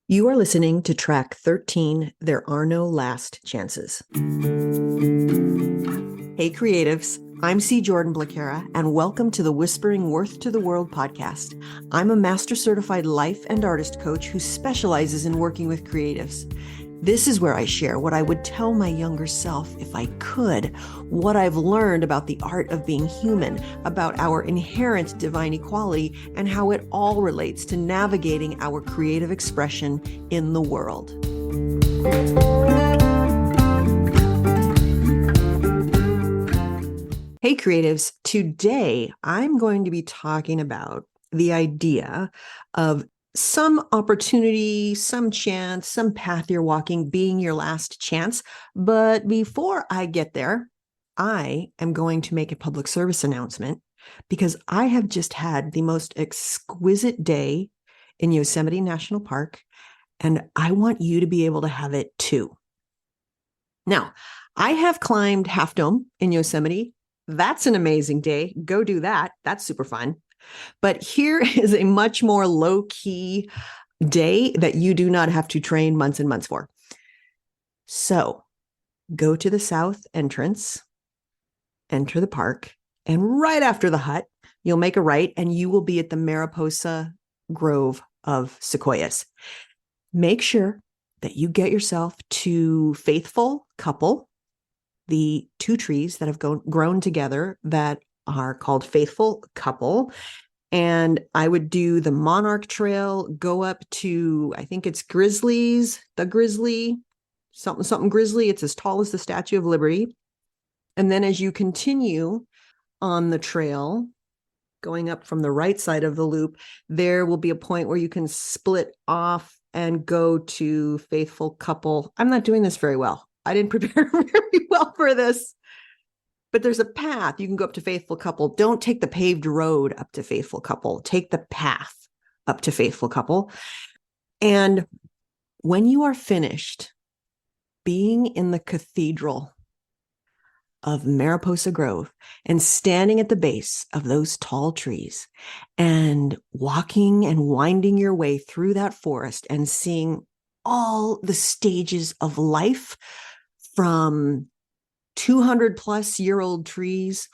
You are listening to track 13, There Are No Last Chances. Hey, creatives. I'm C. Jordan Blacera, and welcome to the Whispering Worth to the World podcast. I'm a master certified life and artist coach who specializes in working with creatives. This is where I share what I would tell my younger self if I could, what I've learned about the art of being human, about our inherent divine equality, and how it all relates to navigating our creative expression in the world. Hey, creatives. Today, I'm going to be talking about the idea of some opportunity, some chance, some path you're walking being your last chance. But before I get there, I am going to make a public service announcement because I have just had the most exquisite day in Yosemite National Park, and I want you to be able to have it too. Now, I have climbed Half Dome in Yosemite. That's an amazing day. Go do that. That's super fun. But here is a much more low-key day that you do not have to train months and months for. So go to the south entrance, enter the park, and right after the hut, you'll make a right and you will be at the Mariposa Grove of sequoias. Make sure that you get yourself to Faithful Couple, the two trees that have grown together that are called Faithful Couple. And I would do the Monarch Trail, go up to, I think it's the Grizzly, something Grizzly. It's as tall as the Statue of Liberty. And then as you continue on the trail, going up from the right side of the loop, there will be a point where you can split off and go to Faithful Couple. I'm not doing this very well. I didn't prepare very well for this, but there's a path. You can go up to Faithful Couple. Don't take the paved road up to Faithful Couple. Take the path up to Faithful Couple. And when you are finished being in the cathedral of Mariposa Grove and standing at the base of those tall trees and walking and winding your way through that forest and seeing all the stages of life, from 200 plus year old trees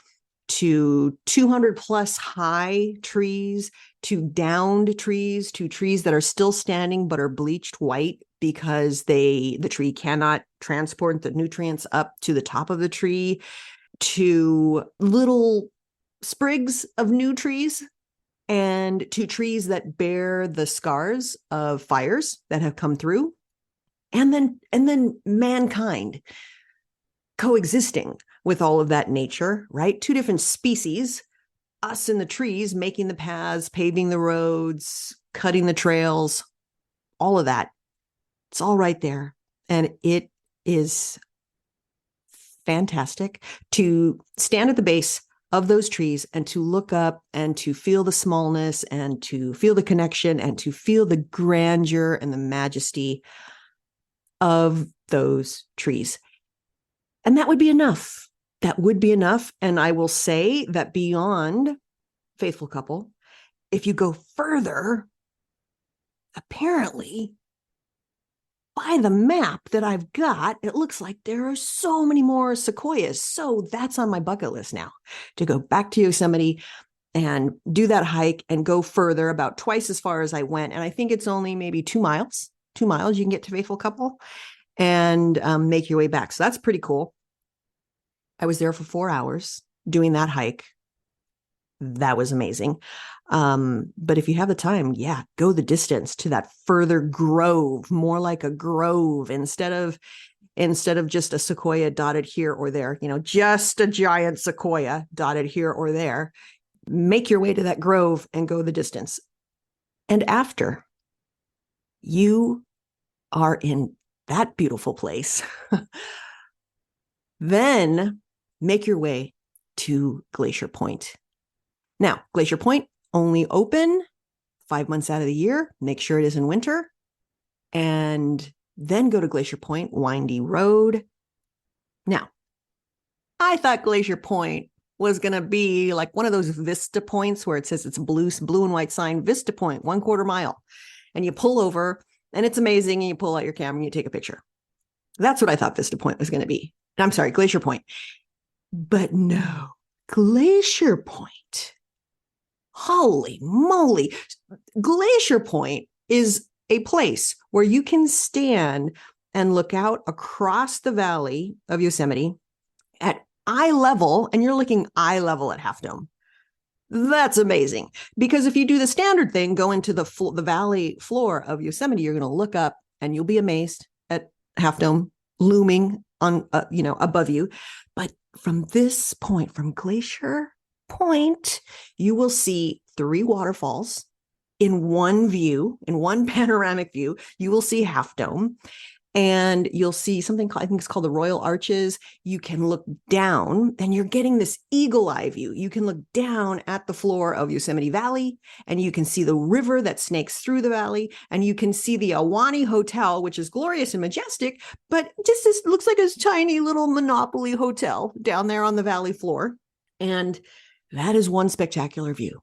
to 200 plus high trees to downed trees to trees that are still standing but are bleached white because the tree cannot transport the nutrients up to the top of the tree, to little sprigs of new trees, and to trees that bear the scars of fires that have come through. And then mankind coexisting with all of that nature, right? Two different species, us and the trees, making the paths, paving the roads, cutting the trails, all of that. It's all right there. And it is fantastic to stand at the base of those trees and to look up and to feel the smallness and to feel the connection and to feel the grandeur and the majesty of those trees. And that would be enough. That would be enough. And I will say that beyond Faithful Couple, if you go further, apparently, by the map that I've got, it looks like there are so many more sequoias. So that's on my bucket list now, to go back to Yosemite and do that hike and go further, about twice as far as I went. And I think it's only maybe 2 miles. 2 miles you can get to Faithful Couple and make your way back. So that's pretty cool. I was there for 4 hours doing that hike. That was amazing. But if you have the time, yeah, go the distance to that further grove, more like a grove instead of just a sequoia dotted here or there, just a giant sequoia dotted here or there. Make your way to that grove and go the distance. And after you are in that beautiful place, then make your way to Glacier Point. Now, Glacier Point only open 5 months out of the year. Make sure it is in winter. And then go to Glacier Point, windy road. Now, I thought Glacier Point was going to be like one of those Vista points where it says it's a blue and white sign, Vista Point, 1/4 mile. And you pull over and it's amazing. And you pull out your camera and you take a picture. That's what I thought Vista Point was going to be. I'm sorry, Glacier Point. But no, Glacier Point. Holy moly. Glacier Point is a place where you can stand and look out across the valley of Yosemite at eye level, and you're looking eye level at Half Dome. That's amazing. Because if you do the standard thing, go into the valley floor of Yosemite, you're going to look up and you'll be amazed at Half Dome looming on, above you. But from this point, from Glacier Point, you will see 3 waterfalls in one view, in one panoramic view. You will see Half Dome. And you'll see something I think it's called the Royal Arches. You can look down and you're getting this eagle eye view. You can look down at the floor of Yosemite Valley and you can see the river that snakes through the valley. And you can see the Ahwahnee Hotel, which is glorious and majestic, but just this looks like a tiny little Monopoly hotel down there on the valley floor. And that is one spectacular view.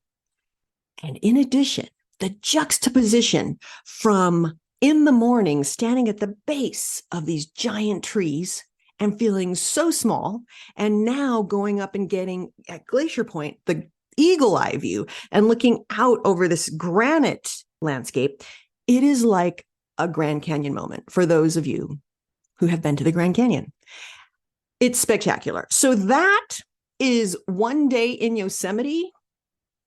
And in addition, the juxtaposition from in the morning, standing at the base of these giant trees and feeling so small, and now going up and getting at Glacier Point, the eagle eye view, and looking out over this granite landscape, it is like a Grand Canyon moment for those of you who have been to the Grand Canyon. It's spectacular. So that is one day in Yosemite,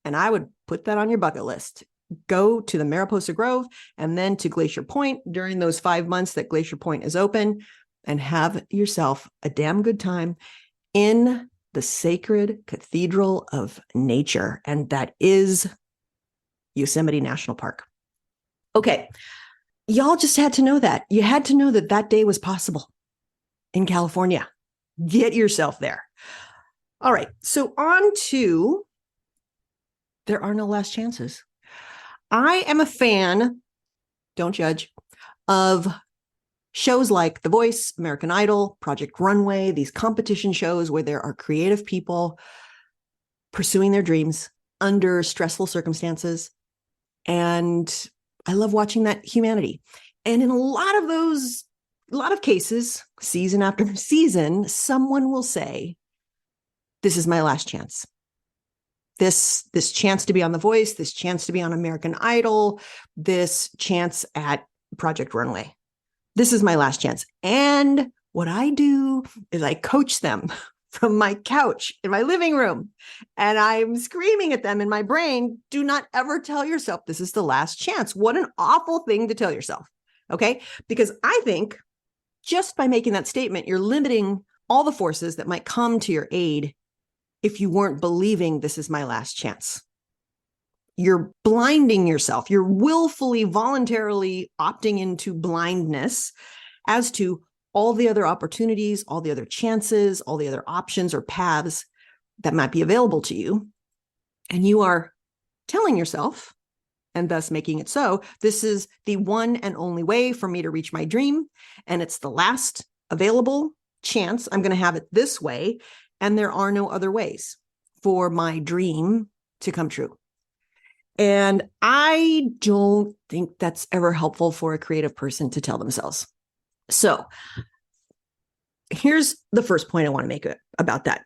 and I would put that on your bucket list. Go to the Mariposa Grove and then to Glacier Point during those 5 months that Glacier Point is open, and have yourself a damn good time in the sacred cathedral of nature. And that is Yosemite National Park. Okay. Y'all just had to know that. You had to know that that day was possible in California. Get yourself there. All right. So on to there are no last chances. I am a fan, don't judge, of shows like The Voice, American Idol, Project Runway, these competition shows where there are creative people pursuing their dreams under stressful circumstances. And I love watching that humanity. And in a lot of cases, season after season, someone will say, this is my last chance. This chance to be on The Voice, this chance to be on American Idol, this chance at Project Runway. This is my last chance. And what I do is I coach them from my couch in my living room. And I'm screaming at them in my brain, do not ever tell yourself this is the last chance. What an awful thing to tell yourself. Okay? Because I think just by making that statement, you're limiting all the forces that might come to your aid if you weren't believing this is my last chance. You're blinding yourself. You're willfully, voluntarily opting into blindness as to all the other opportunities, all the other chances, all the other options or paths that might be available to you. And you are telling yourself, and thus making it so, this is the one and only way for me to reach my dream. And it's the last available chance. I'm going to have it this way. And there are no other ways for my dream to come true. And I don't think that's ever helpful for a creative person to tell themselves. So here's the first point I want to make about that.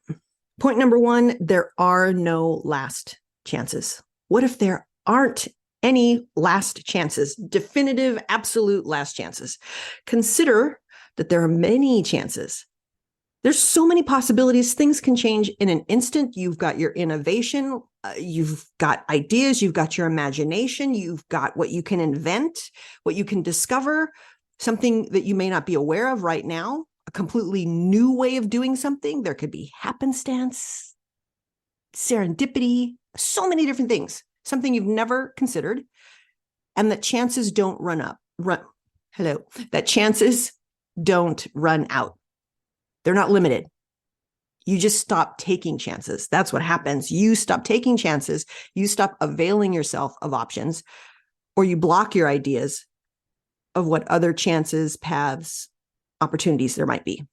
Point number 1, there are no last chances. What if there aren't any last chances, definitive, absolute last chances? Consider that there are many chances. There's so many possibilities. Things can change in an instant. You've got your innovation. You've got ideas. You've got your imagination. You've got what you can invent, what you can discover, something that you may not be aware of right now, a completely new way of doing something. There could be happenstance, serendipity, so many different things, something you've never considered, and that chances don't that chances don't run out. They're not limited. You just stop taking chances. That's what happens. You stop taking chances. You stop availing yourself of options, or you block your ideas of what other chances, paths, opportunities there might be.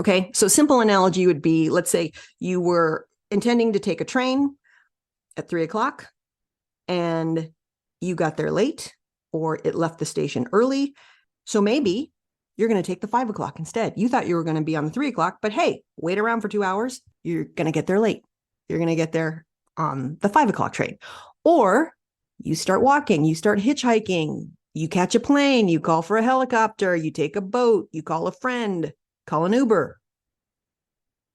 Okay. So simple analogy would be, let's say you were intending to take a train at 3:00 and you got there late or it left the station early. So maybe you're going to take the 5 o'clock instead. You thought you were going to be on the 3 o'clock, but hey, wait around for 2 hours. You're going to get there late. You're going to get there on the 5 o'clock train. Or you start walking, you start hitchhiking, you catch a plane, you call for a helicopter, you take a boat, you call a friend, call an Uber.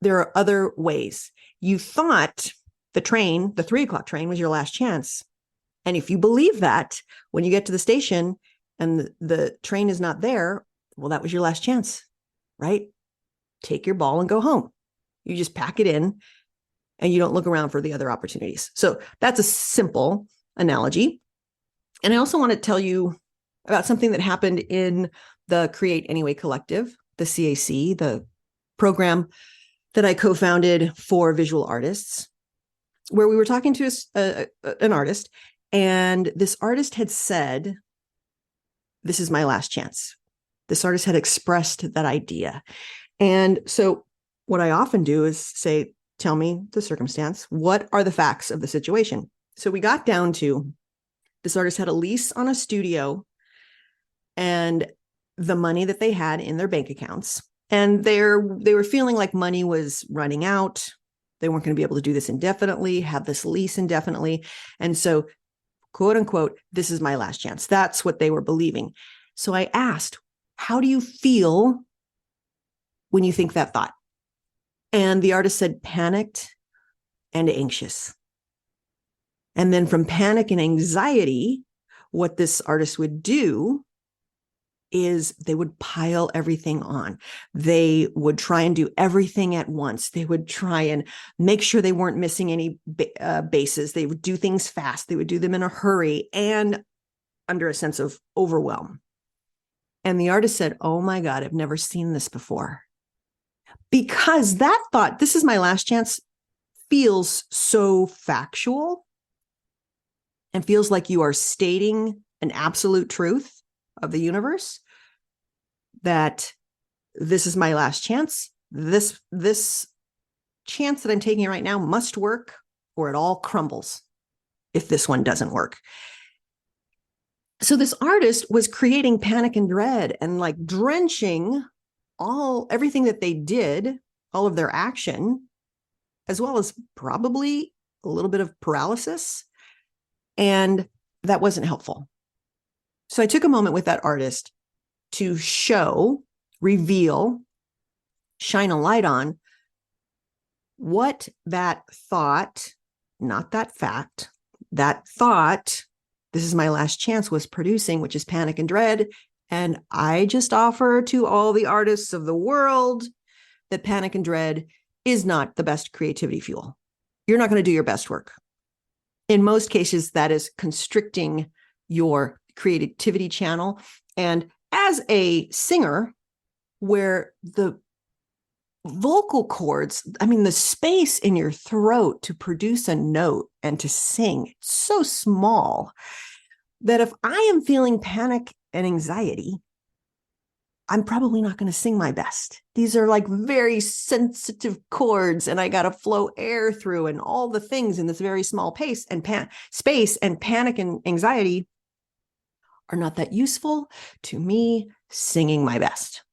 There are other ways. You thought the 3 o'clock train was your last chance. And if you believe that, when you get to the station and the train is not there, well, that was your last chance, right? Take your ball and go home. You just pack it in and you don't look around for the other opportunities. So that's a simple analogy. And I also want to tell you about something that happened in the Create Anyway Collective, the CAC, the program that I co-founded for visual artists, where we were talking to an artist, and this artist had said, "This is my last chance." This artist had expressed that idea. And so what I often do is say, tell me the circumstance. What are the facts of the situation? So we got down to this artist had a lease on a studio and the money that they had in their bank accounts. And they were feeling like money was running out. They weren't going to be able to do this indefinitely, have this lease indefinitely. And so, quote unquote, this is my last chance. That's what they were believing. So I asked, how do you feel when you think that thought? And the artist said, panicked and anxious. And then from panic and anxiety, what this artist would do is they would pile everything on. They would try and do everything at once. They would try and make sure they weren't missing any bases. They would do things fast. They would do them in a hurry and under a sense of overwhelm. And the artist said, oh my God, I've never seen this before. Because that thought, this is my last chance, feels so factual and feels like you are stating an absolute truth of the universe, that this is my last chance. This chance that I'm taking right now must work or it all crumbles if this one doesn't work. So this artist was creating panic and dread and like drenching everything that they did, all of their action, as well as probably a little bit of paralysis. And that wasn't helpful. So I took a moment with that artist to show, reveal, shine a light on what that thought, not that fact, that thought, this is my last chance, was producing, which is panic and dread. And I just offer to all the artists of the world that panic and dread is not the best creativity fuel. You're not going to do your best work. In most cases, that is constricting your creativity channel. And as a singer, where the vocal cords, I mean, the space in your throat to produce a note and to sing, it's so small that if I am feeling panic and anxiety, I'm probably not going to sing my best. These are like very sensitive chords, and I got to flow air through and all the things in this very small space, and panic and anxiety are not that useful to me singing my best.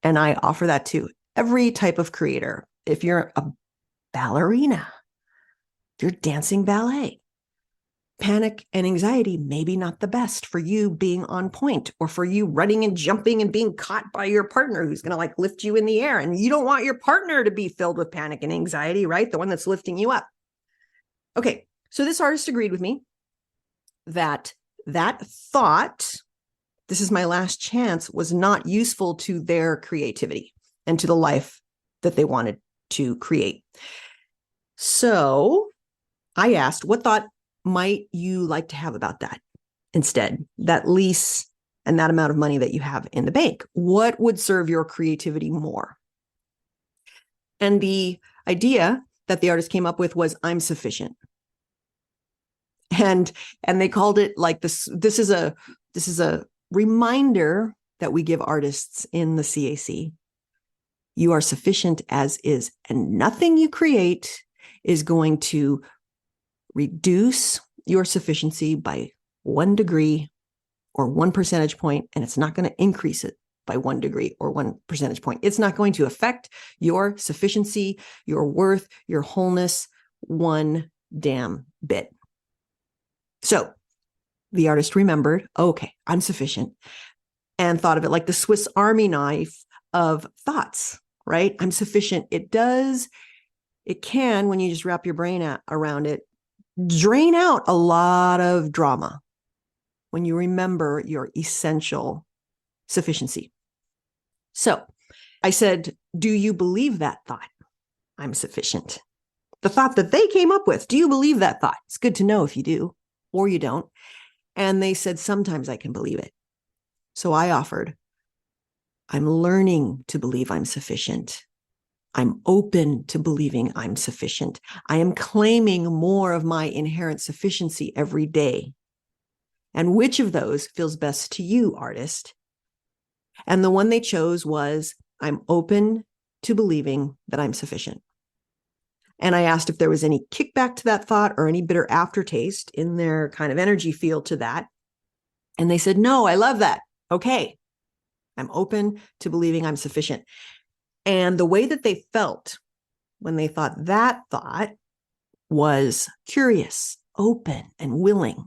And I offer that to every type of creator. If you're a ballerina, if you're dancing ballet, panic and anxiety maybe not the best for you being on point, or for you running and jumping and being caught by your partner who's going to like lift you in the air. And you don't want your partner to be filled with panic and anxiety, right? The one that's lifting you up. Okay, so this artist agreed with me that thought, this is my last chance, was not useful to their creativity and to the life that they wanted to create. So I asked, what thought might you like to have about that instead? That lease and that amount of money that you have in the bank, what would serve your creativity more? And the idea that the artist came up with was, I'm sufficient. And they called it like this is a reminder that we give artists in the CAC. You are sufficient as is, and nothing you create is going to reduce your sufficiency by 1 degree or 1 percentage point, and it's not going to increase it by 1 degree or 1 percentage point. It's not going to affect your sufficiency, your worth, your wholeness one damn bit. So the artist remembered, okay, I'm sufficient, and thought of it like the Swiss Army knife of thoughts, right? I'm sufficient. It can, when you just wrap your brain around it, drain out a lot of drama when you remember your essential sufficiency. So I said, do you believe that thought? I'm sufficient. The thought that they came up with, do you believe that thought? It's good to know if you do or you don't. And they said, sometimes I can believe it. So I offered, I'm learning to believe I'm sufficient. I'm open to believing I'm sufficient. I am claiming more of my inherent sufficiency every day. And which of those feels best to you, artist? And the one they chose was, I'm open to believing that I'm sufficient. And I asked if there was any kickback to that thought or any bitter aftertaste in their kind of energy field to that. And they said, no, I love that. Okay, I'm open to believing I'm sufficient. And the way that they felt when they thought that thought was curious, open, and willing.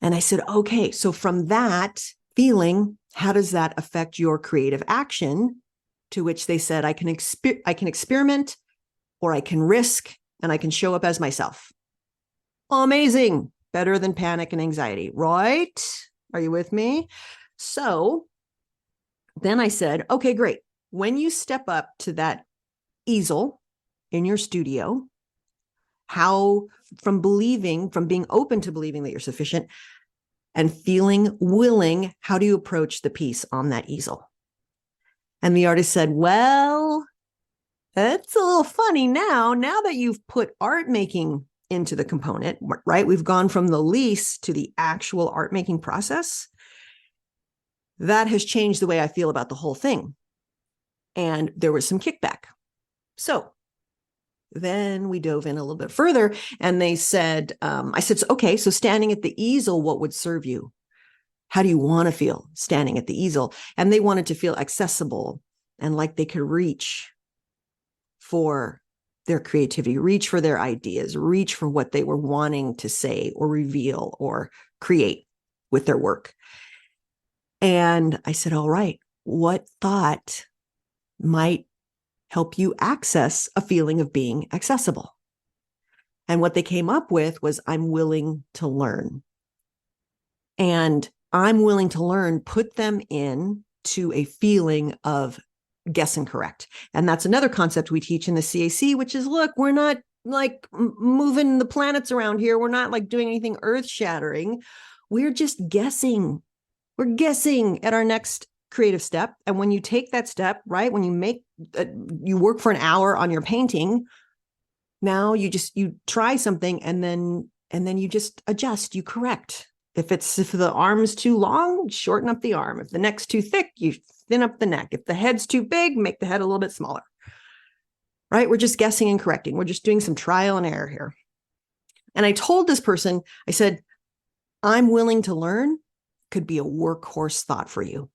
And I said, okay, so from that feeling, how does that affect your creative action? To which they said, I can experiment, or I can risk, and I can show up as myself. Amazing. Better than panic and anxiety, right? Are you with me? So then I said, okay, great. When you step up to that easel in your studio, how from being open to believing that you're sufficient and feeling willing, how do you approach the piece on that easel? And the artist said, well, that's a little funny now that you've put art making into the component, right? We've gone from the lease to the actual art making process. That has changed the way I feel about the whole thing. And there was some kickback. So then we dove in a little bit further and they said, I said, okay, so standing at the easel, what would serve you? How do you want to feel standing at the easel? And they wanted to feel accessible and like they could reach for their creativity, reach for their ideas, reach for what they were wanting to say or reveal or create with their work. And I said, all right, what thought might help you access a feeling of being accessible? And what they came up with was, I'm willing to learn. And I'm willing to learn, put them in to a feeling of guess and correct. And that's another concept we teach in the CAC, which is, look, we're not like moving the planets around here. We're not like doing anything earth shattering. We're just guessing. We're guessing at our next creative step. And when you take that step, right, when you work for an hour on your painting, now you try something and then you just adjust, you correct. If the arm's too long, shorten up the arm. If the neck's too thick, you thin up the neck. If the head's too big, make the head a little bit smaller. Right? We're just guessing and correcting. We're just doing some trial and error here. And I told this person, I said, I'm willing to learn could be a workhorse thought for you.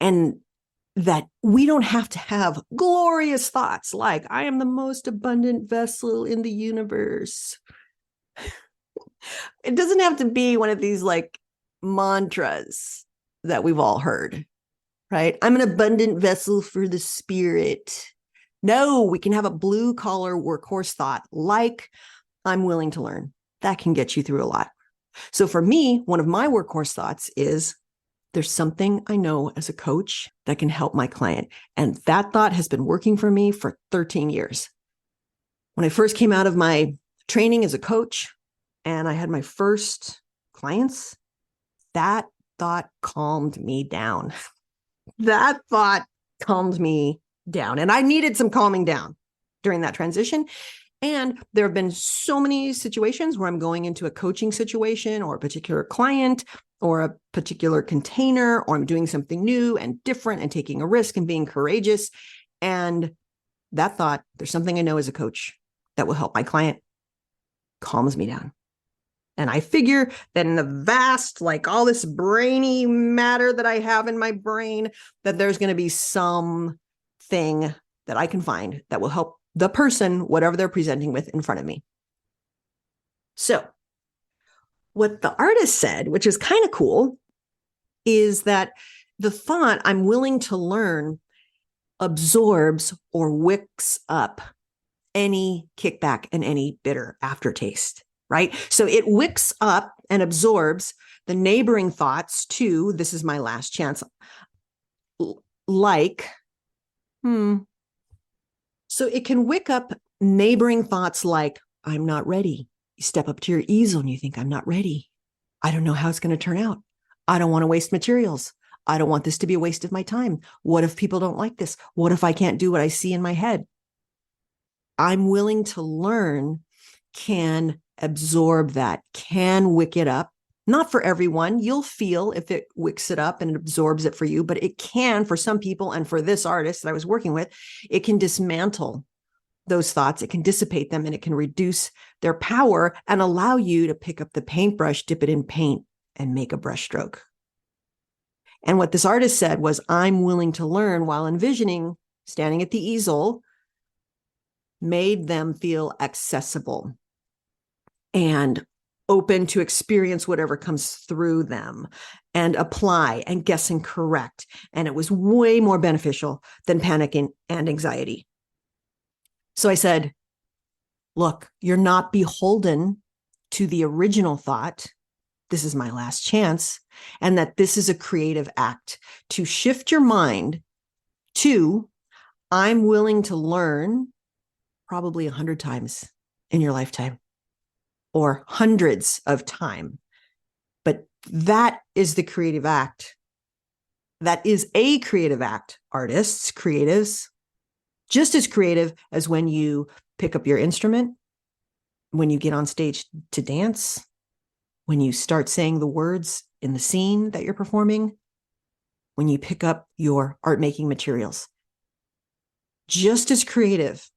And that we don't have to have glorious thoughts like, I am the most abundant vessel in the universe. It doesn't have to be one of these like mantras that we've all heard, right? I'm an abundant vessel for the spirit. No, we can have a blue collar workhorse thought like, I'm willing to learn. That can get you through a lot. So for me, one of my workhorse thoughts is, there's something I know as a coach that can help my client. And that thought has been working for me for 13 years. When I first came out of my training as a coach and I had my first clients, that thought calmed me down. That thought calmed me down. And I needed some calming down during that transition. And there have been so many situations where I'm going into a coaching situation or a particular client or a particular container, or I'm doing something new and different and taking a risk and being courageous. And that thought, there's something I know as a coach that will help my client, calms me down. And I figure that in the vast, like all this brainy matter that I have in my brain, that there's going to be some thing that I can find that will help the person, whatever they're presenting with in front of me. So what the artist said, which is kind of cool, is that the thought I'm willing to learn absorbs or wicks up any kickback and any bitter aftertaste, right? So it wicks up and absorbs the neighboring thoughts to, this is my last chance, like, So it can wick up neighboring thoughts like, I'm not ready. You step up to your easel and you think, I'm not ready. I don't know how it's going to turn out. I don't want to waste materials. I don't want this to be a waste of my time. What if people don't like this? What if I can't do what I see in my head? I'm willing to learn can absorb that, can wick it up. Not for everyone. You'll feel if it wicks it up and it absorbs it for you, but it can for some people. And for this artist that I was working with, it can dismantle those thoughts. It can dissipate them and it can reduce their power and allow you to pick up the paintbrush, dip it in paint, and make a brush stroke. And what this artist said was, I'm willing to learn while envisioning standing at the easel, made them feel accessible and open to experience whatever comes through them and apply and guess and correct. And it was way more beneficial than panic and anxiety. So I said, look, you're not beholden to the original thought, this is my last chance, and that this is a creative act to shift your mind to, I'm willing to learn probably 100 times in your lifetime or hundreds of time. But that is the creative act. That is a creative act. Artists, creatives, just as creative as when you pick up your instrument, when you get on stage to dance, when you start saying the words in the scene that you're performing, when you pick up your art making materials. Just as creative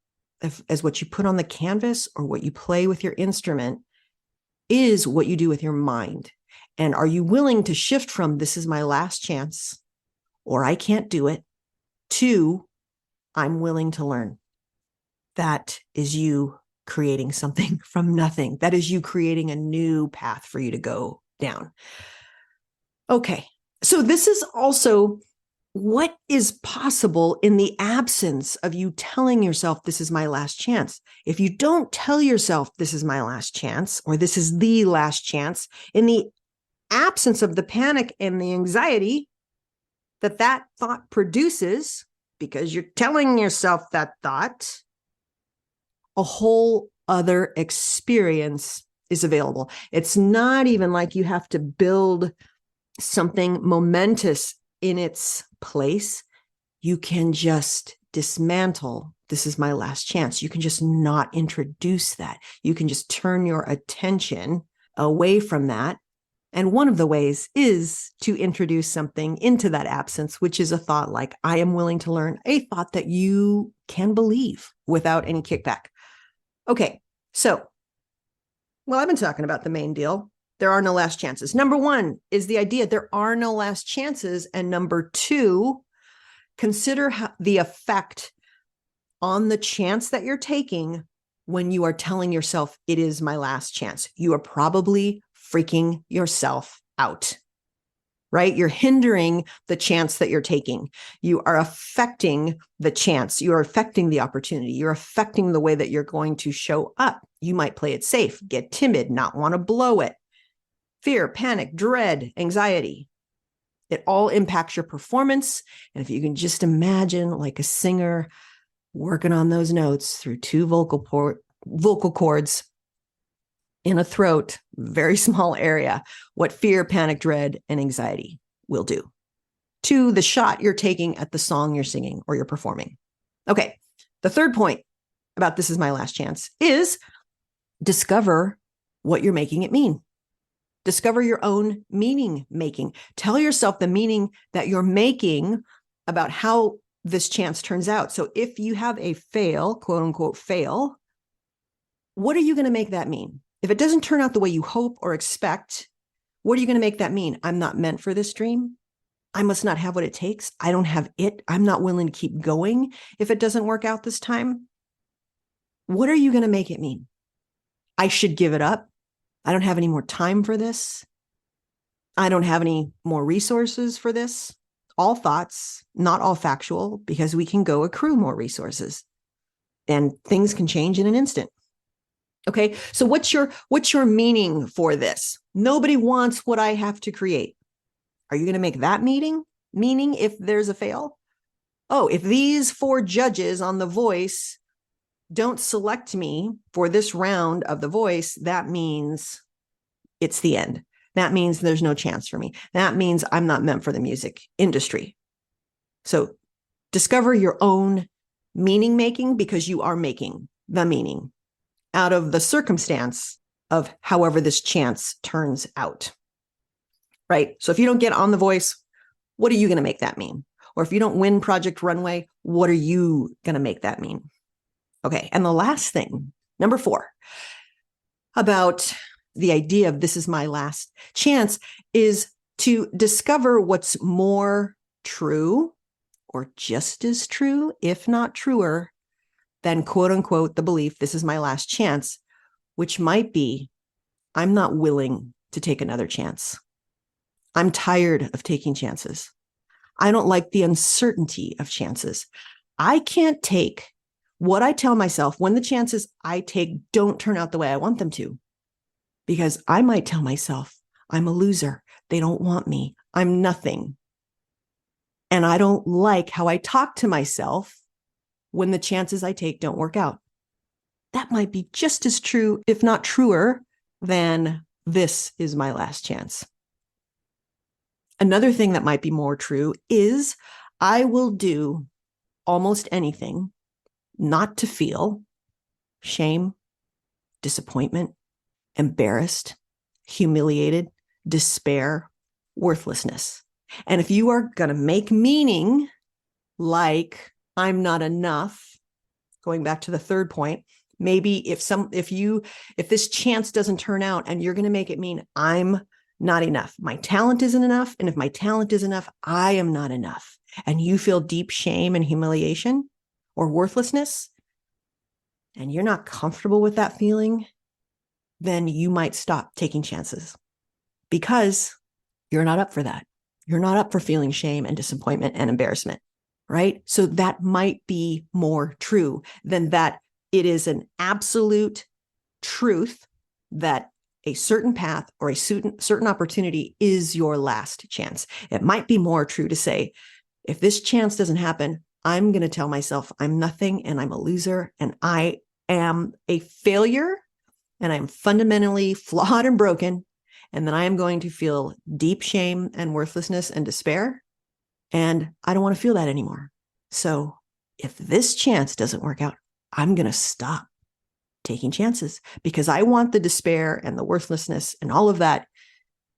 as what you put on the canvas or what you play with your instrument is what you do with your mind. And are you willing to shift from, this is my last chance, or I can't do it, to, I'm willing to learn? That is you creating something from nothing. That is you creating a new path for you to go down. Okay, so this is also what is possible in the absence of you telling yourself, this is my last chance. If you don't tell yourself, this is my last chance, or this is the last chance, in the absence of the panic and the anxiety that that thought produces, because you're telling yourself that thought, a whole other experience is available. It's not even like you have to build something momentous in its place. You can just dismantle, this is my last chance. You can just not introduce that. You can just turn your attention away from that. And one of the ways is to introduce something into that absence, which is a thought like, I am willing to learn, a thought that you can believe without any kickback. Okay, so, well, I've been talking about the main deal. There are no last chances. Number one is the idea there are no last chances. And number two, consider the effect on the chance that you're taking when you are telling yourself it is my last chance. You are probably freaking yourself out, right? You're hindering the chance that you're taking. You are affecting the chance. You are affecting the opportunity. You're affecting the way that you're going to show up. You might play it safe, get timid, not want to blow it. Fear, panic, dread, anxiety. It all impacts your performance. And if you can just imagine like a singer working on those notes through two vocal cords in a throat, very small area, what fear, panic, dread, and anxiety will do to the shot you're taking at the song you're singing or you're performing. Okay, the third point about this is my last chance is discover what you're making it mean. Discover your own meaning making. Tell yourself the meaning that you're making about how this chance turns out. So if you have a fail, quote unquote fail, what are you going to make that mean? If it doesn't turn out the way you hope or expect, what are you going to make that mean? I'm not meant for this dream. I must not have what it takes. I don't have it. I'm not willing to keep going if it doesn't work out this time. What are you going to make it mean? I should give it up. I don't have any more time for this. I don't have any more resources for this. All thoughts, not all factual, because we can go accrue more resources and things can change in an instant. Okay, so what's your meaning for this? Nobody wants what I have to create. Are you going to make that meaning if there's a fail? Oh, if these 4 judges on The Voice don't select me for this round of The Voice, that means it's the end. That means there's no chance for me. That means I'm not meant for the music industry. So discover your own meaning making, because you are making the meaning out of the circumstance of however this chance turns out. Right? So if you don't get on The Voice, what are you going to make that mean? Or if you don't win Project Runway, what are you going to make that mean? Okay. And the last thing, number 4, about the idea of this is my last chance, is to discover what's more true or just as true, if not truer, than quote unquote the belief this is my last chance, which might be I'm not willing to take another chance. I'm tired of taking chances. I don't like the uncertainty of chances. I can't take what I tell myself when the chances I take don't turn out the way I want them to, because I might tell myself I'm a loser. They don't want me. I'm nothing. And I don't like how I talk to myself when the chances I take don't work out. That might be just as true, if not truer, than this is my last chance. Another thing that might be more true is I will do almost anything not to feel shame, disappointment, embarrassed, humiliated, despair, worthlessness. And if you are going to make meaning like I'm not enough, going back to the third point, maybe if this chance doesn't turn out and you're going to make it mean I'm not enough, my talent isn't enough, and if my talent is enough, I am not enough, and you feel deep shame and humiliation or worthlessness, and you're not comfortable with that feeling, then you might stop taking chances, because you're not up for that. You're not up for feeling shame and disappointment and embarrassment, right? So that might be more true than that it is an absolute truth that a certain path or a certain opportunity is your last chance. It might be more true to say, if this chance doesn't happen, I'm going to tell myself I'm nothing and I'm a loser and I am a failure and I'm fundamentally flawed and broken. And then I am going to feel deep shame and worthlessness and despair. And I don't want to feel that anymore. So if this chance doesn't work out, I'm going to stop taking chances, because I want the despair and the worthlessness and all of that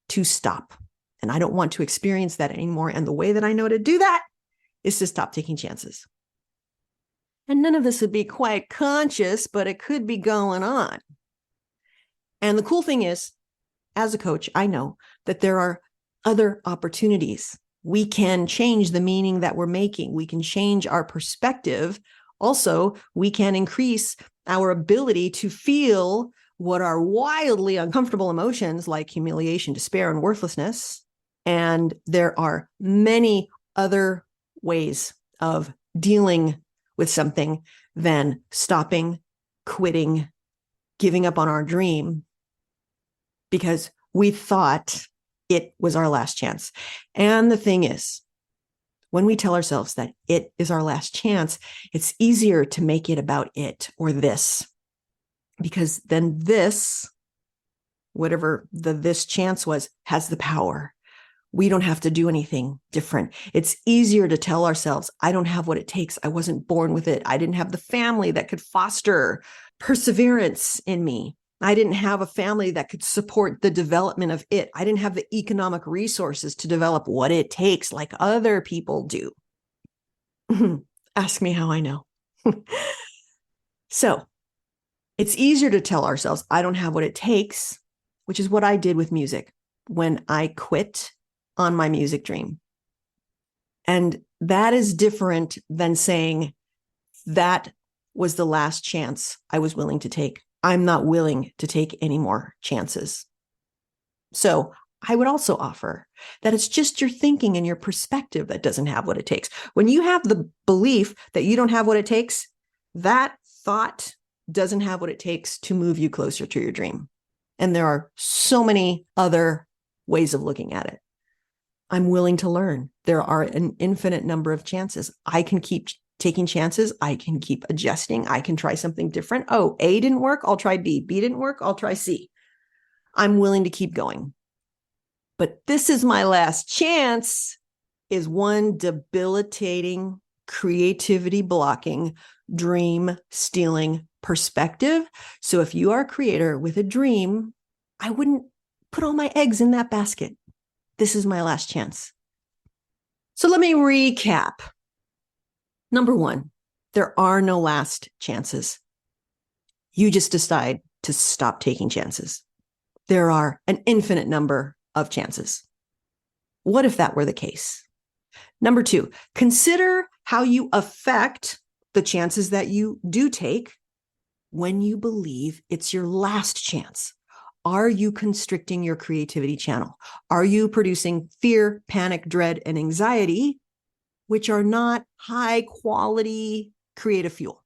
to stop. And I don't want to experience that anymore. And the way that I know to do that is to stop taking chances. And none of this would be quite conscious, but it could be going on. And the cool thing is, as a coach, I know that there are other opportunities. We can change the meaning that we're making. We can change our perspective. Also, we can increase our ability to feel what are wildly uncomfortable emotions like humiliation, despair, and worthlessness. And there are many other ways of dealing with something than stopping, quitting, giving up on our dream because we thought it was our last chance. And the thing is, when we tell ourselves that it is our last chance, it's easier to make it about it or this, because then this, whatever this chance was, has the power. We don't have to do anything different. It's easier to tell ourselves, I don't have what it takes. I wasn't born with it. I didn't have the family that could foster perseverance in me. I didn't have a family that could support the development of it. I didn't have the economic resources to develop what it takes like other people do. Ask me how I know. So It's easier to tell ourselves, I don't have what it takes, which is what I did with music when I quit on my music dream. And that is different than saying that was the last chance I was willing to take. I'm not willing to take any more chances. So I would also offer that it's just your thinking and your perspective that doesn't have what it takes. When you have the belief that you don't have what it takes, that thought doesn't have what it takes to move you closer to your dream. And there are so many other ways of looking at it. I'm willing to learn. There are an infinite number of chances. I can keep taking chances. I can keep adjusting. I can try something different. Oh, A didn't work. I'll try B. B didn't work. I'll try C. I'm willing to keep going. But this is my last chance is one debilitating, creativity blocking, dream stealing perspective. So if you are a creator with a dream, I wouldn't put all my eggs in that basket. This is my last chance. So let me recap. Number one, there are no last chances. You just decide to stop taking chances. There are an infinite number of chances. What if that were the case? Number two, consider how you affect the chances that you do take when you believe it's your last chance. Are you constricting your creativity channel? Are you producing fear, panic, dread, and anxiety, which are not high quality creative fuel?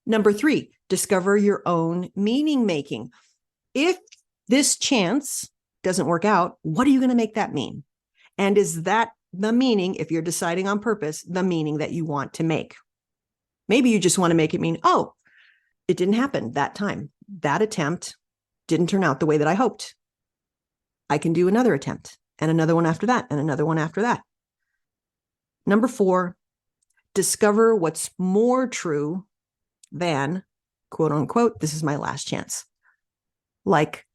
Number three, discover your own meaning making. If this chance doesn't work out, what are you going to make that mean? And is that the meaning, if you're deciding on purpose, the meaning that you want to make? Maybe you just want to make it mean, oh, it didn't happen that time. That attempt didn't turn out the way that I hoped. I can do another attempt and another one after that and another one after that. Number four, discover what's more true than, quote unquote, this is my last chance. Like,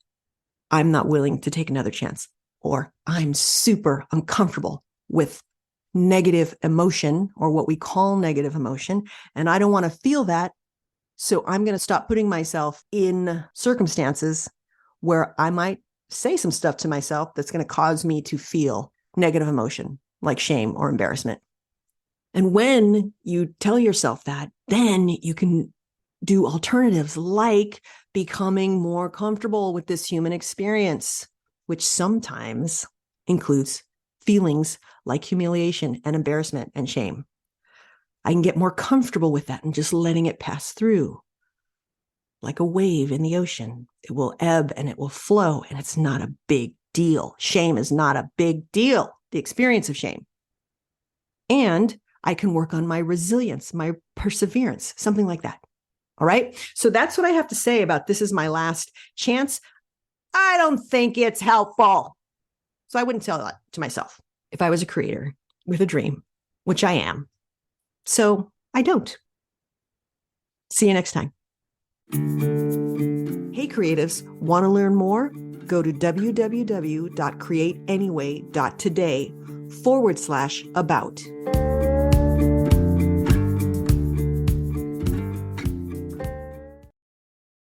I'm not willing to take another chance, or I'm super uncomfortable with negative emotion, or what we call negative emotion, and I don't want to feel that. So I'm going to stop putting myself in circumstances where I might say some stuff to myself that's going to cause me to feel negative emotion, like shame or embarrassment. And when you tell yourself that, then you can do alternatives like becoming more comfortable with this human experience, which sometimes includes feelings like humiliation and embarrassment and shame. I can get more comfortable with that and just letting it pass through. Like a wave in the ocean, it will ebb and it will flow, and it's not a big deal. Shame is not a big deal, the experience of shame. And I can work on my resilience, my perseverance, something like that. All right. So that's what I have to say about this is my last chance. I don't think it's helpful. So I wouldn't tell that to myself if I was a creator with a dream, which I am. So I don't. See you next time. Hey, creatives, want to learn more? Go to www.createanyway.today/about.